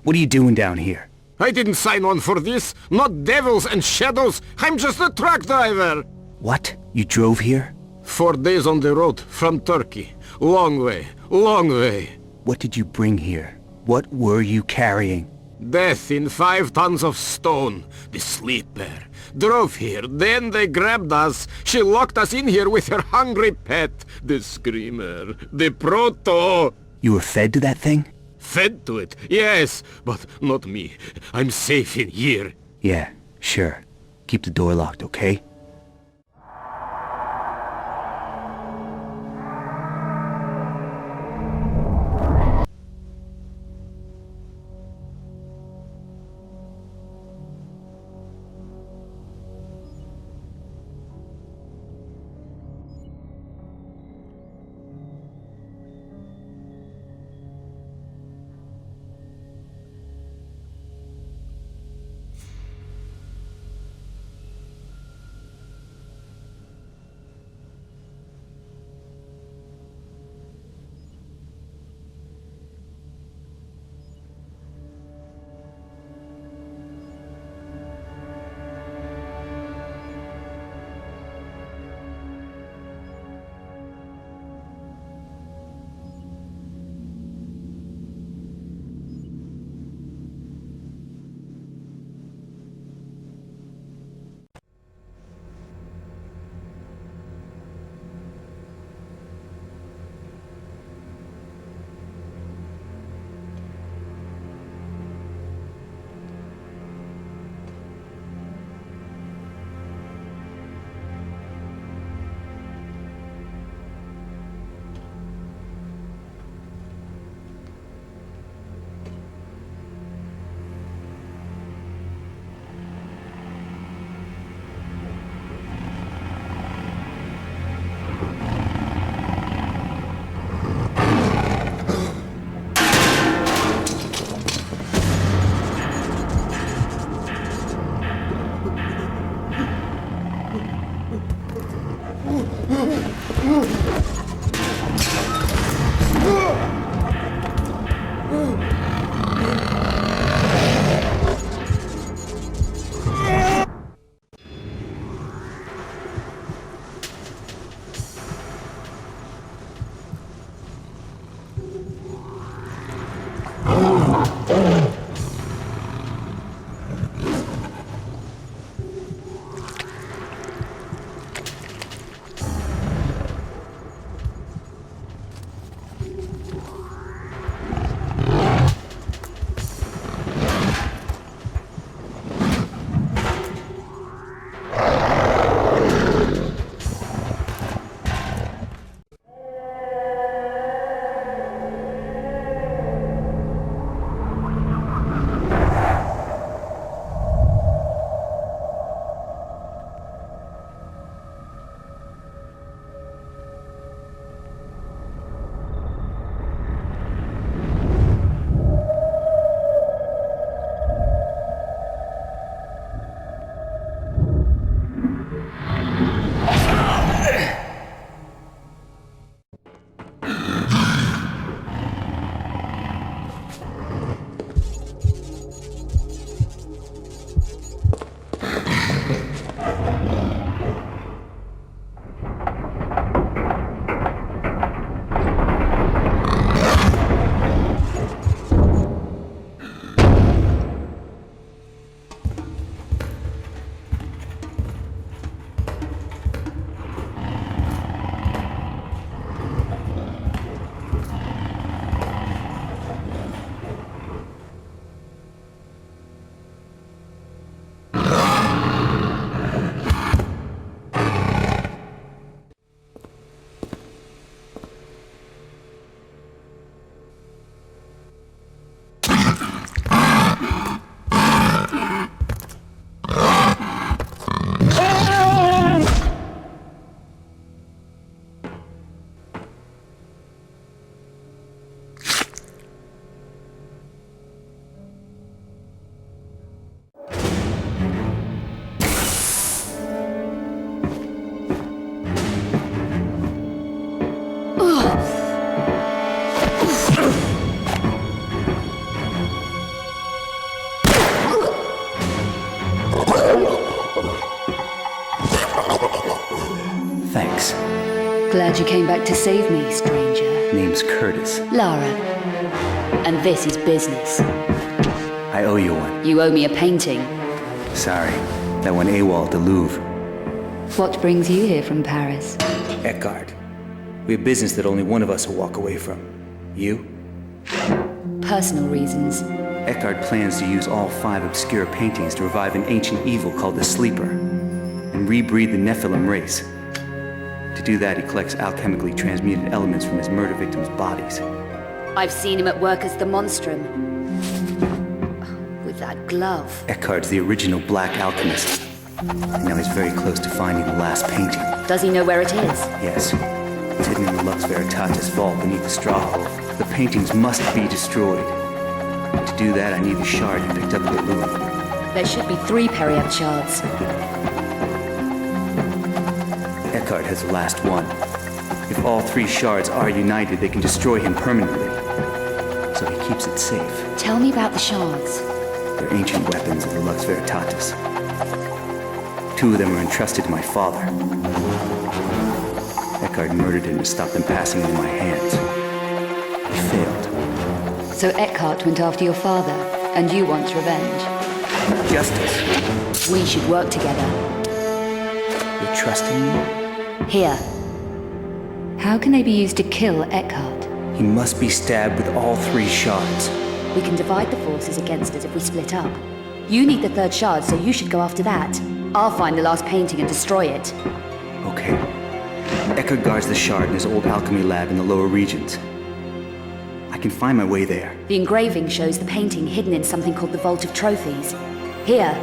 What are you doing down here? I didn't sign on for this! Not devils and shadows! I'm just a truck driver! What? You drove here? 4 days on the road, from Turkey. Long way, long way. What did you bring here? What were you carrying? Death in 5 tons of stone. The Sleeper. Drove here, then they grabbed us. She locked us in here with her hungry pet. The Screamer. The Proto. You were fed to that thing? Fed to it, yes, but not me. I'm safe in here. Yeah, sure. Keep the door locked, okay? Thanks. Glad you came back to save me, stranger. Name's Kurtis. Lara. And this is business. I owe you one. You owe me a painting. Sorry. That one AWOL at the Louvre. What brings you here from Paris? Eckhart. We have business that only one of us will walk away from. You? Personal reasons. Eckhart plans to use all 5 obscure paintings to revive an ancient evil called the Sleeper, and rebreed the Nephilim race. To do that, he collects alchemically transmuted elements from his murder victims' bodies. I've seen him at work as the Monstrum. With that glove. Eckhart's the original black alchemist. And now he's very close to finding the last painting. Does he know where it is? Yes. It's hidden in the Lux Veritatis vault beneath the Strahov. The paintings must be destroyed. To do that, I need the shard you picked up at the Louvre. There should be 3 Periapt shards. Eckhart has the last one. If all 3 shards are united, they can destroy him permanently. So he keeps it safe. Tell me about the shards. They're ancient weapons of the Lux Veritatis. 2 of them were entrusted to my father. Eckhart murdered him to stop them passing into my hands. He failed. So Eckhart went after your father, and you want revenge? Justice. We should work together. You're trusting me? Here. How can they be used to kill Eckhart? He must be stabbed with all 3 shards. We can divide the forces against us if we split up. You need the 3rd shard, so you should go after that. I'll find the last painting and destroy it. Okay. Eckhart guards the shard in his old alchemy lab in the lower regions. I can find my way there. The engraving shows the painting hidden in something called the Vault of Trophies. Here.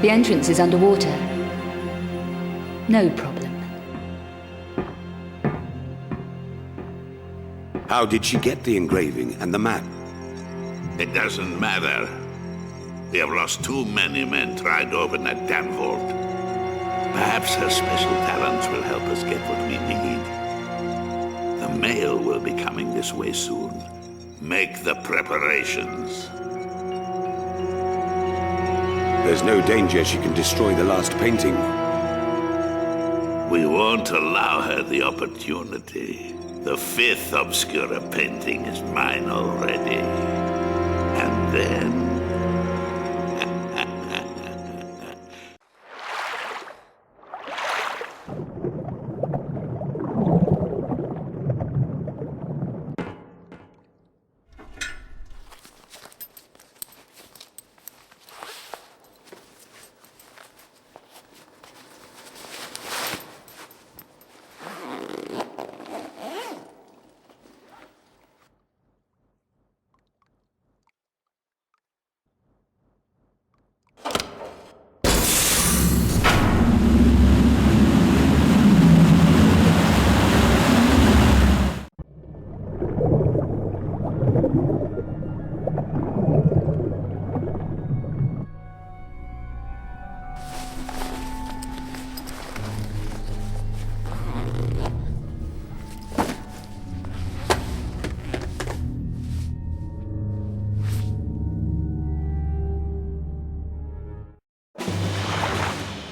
The entrance is underwater. No problem. How did she get the engraving and the map? It doesn't matter. We have lost too many men trying to open that damn vault. Perhaps her special talents will help us get what we need. The mail will be coming this way soon. Make the preparations. There's no danger she can destroy the last painting. We won't allow her the opportunity. The 5th Obscura painting is mine already. And then...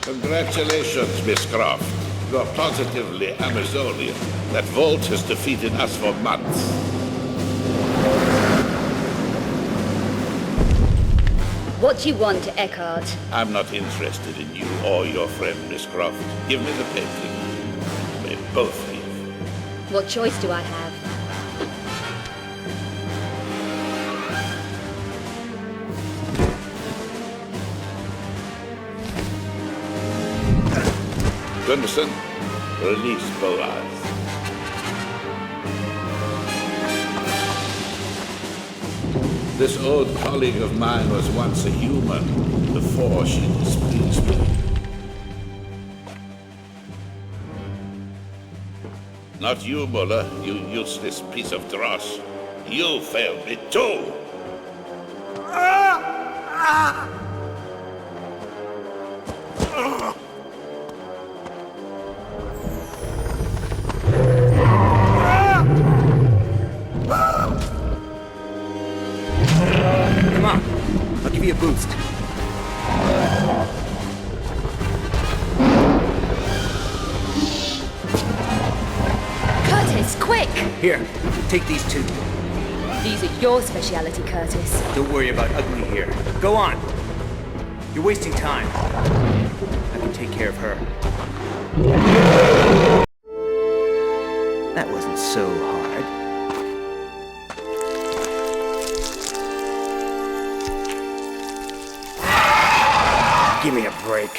Congratulations, Miss Croft. You're positively Amazonian. That vault has defeated us for months. What do you want, Eckhart? I'm not interested in you or your friend, Miss Croft. Give me the painting. May both leave. What choice do I have? Gunderson, release Boaz. This old colleague of mine was once a human before she displeased me. Not you, Muller, you useless piece of dross. You failed me too! Come on, I'll give you a boost. quick! Here, take these two. These are your speciality, Kurtis. Don't worry about ugly here. Go on. You're wasting time. I can take care of her. That wasn't so hard. Give me a break.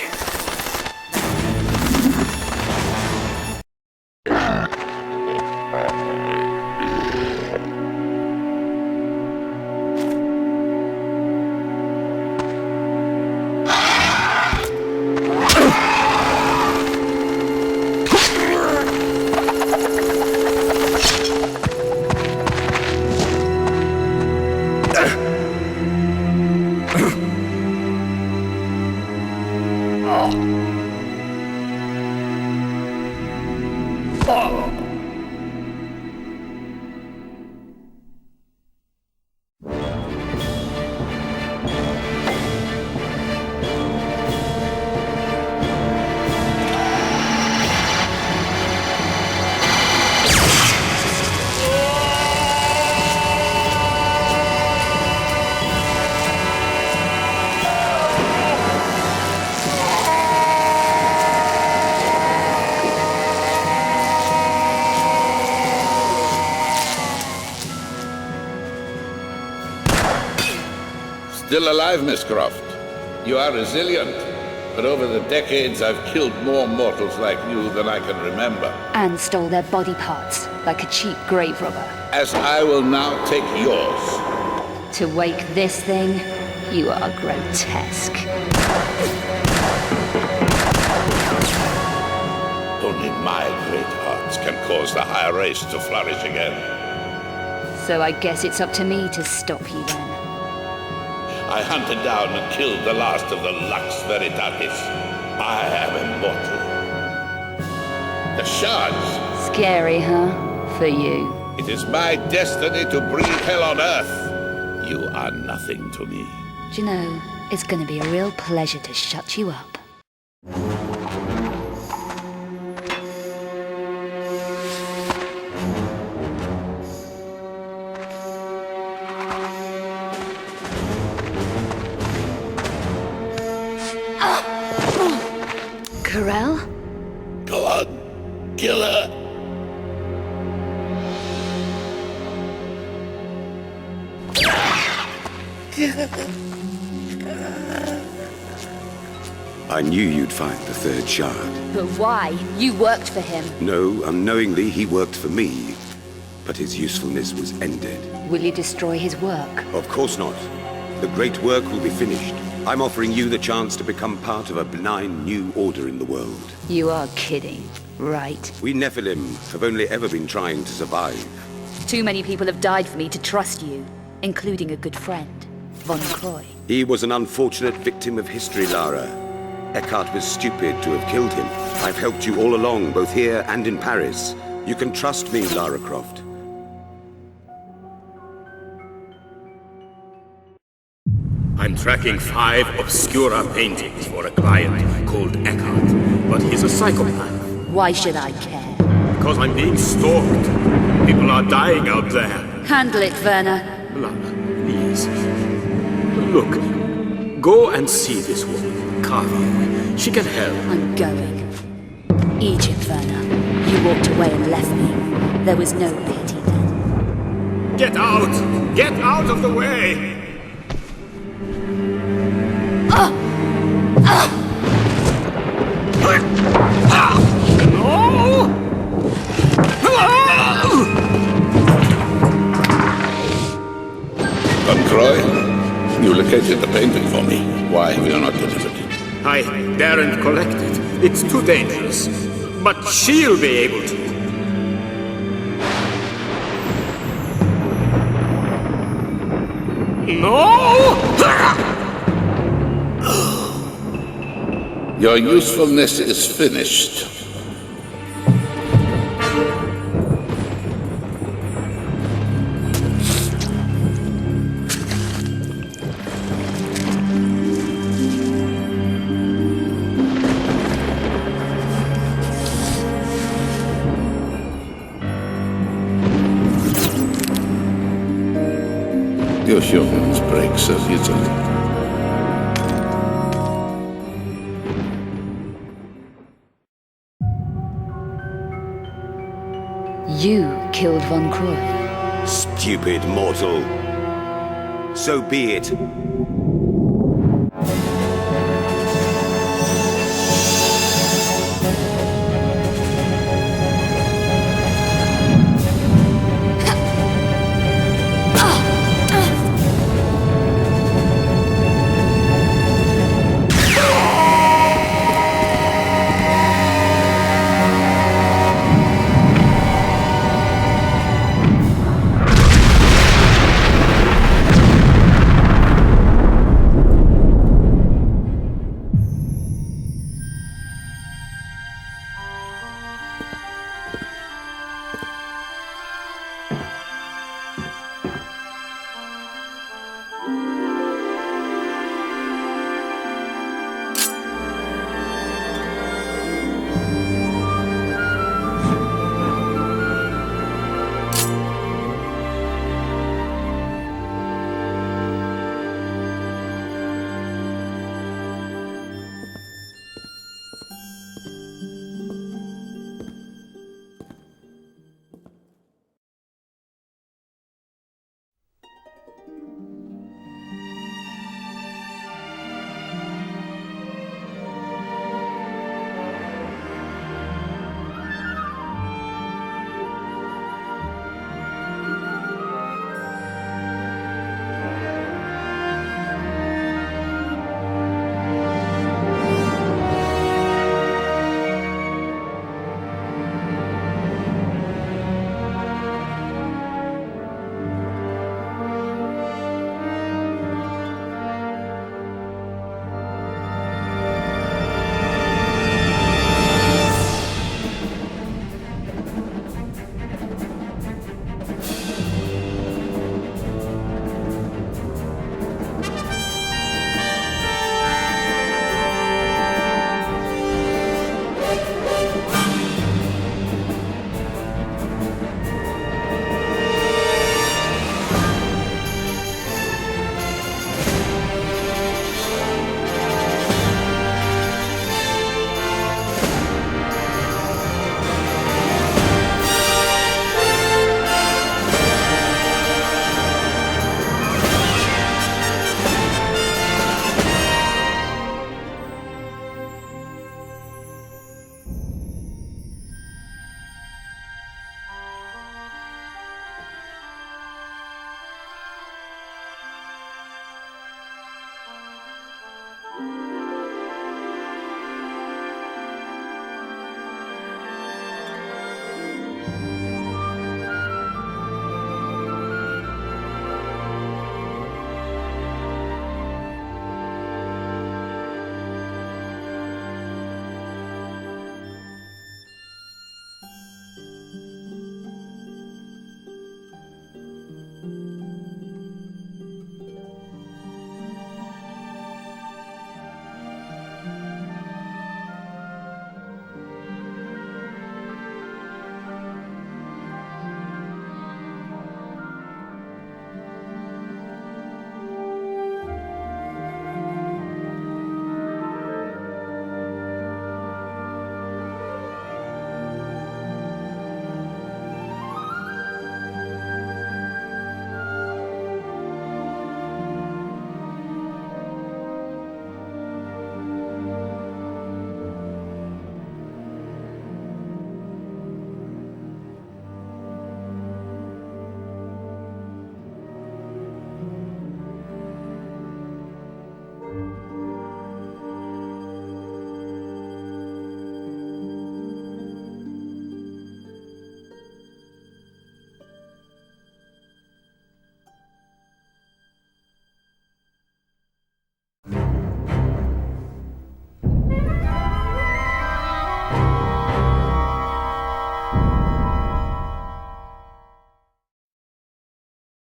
Still alive, Miss Croft. You are resilient, but over the decades I've killed more mortals like you than I can remember. And stole their body parts, like a cheap grave robber. As I will now take yours. To wake this thing, you are grotesque. Only my great hearts can cause the higher race to flourish again. So I guess it's up to me to stop you then. I hunted down and killed the last of the Lux Veritatis. I am immortal. The shards. Scary, huh? For you. It is my destiny to breathe hell on Earth. You are nothing to me. Do you know, it's gonna be a real pleasure to shut you up. Corel? Go on, kill her. I knew you'd find the third shard. But why? You worked for him. No, unknowingly he worked for me. But his usefulness was ended. Will you destroy his work? Of course not. The great work will be finished. I'm offering you the chance to become part of a benign new order in the world. You are kidding, right? We Nephilim have only ever been trying to survive. Too many people have died for me to trust you, including a good friend, Von Croy. He was an unfortunate victim of history, Lara. Eckhart was stupid to have killed him. I've helped you all along, both here and in Paris. You can trust me, Lara Croft. I'm tracking 5 Obscura paintings for a client called Eckhart, but he's a psychopath. Why should I care? Because I'm being stalked. People are dying out there. Handle it, Werner. Lara, please. Look, go and see this woman, Carvier. She can help. I'm going. Egypt, Werner. You walked away and left me. There was no pity then. Get out! Get out of the way! Von Croy, you located the painting for me. Why have you not delivered it? I daren't collect it. It's too dangerous. But she'll be able to. No! Your usefulness is finished. humans break so easily. You killed Von Croy. Stupid mortal. So be it.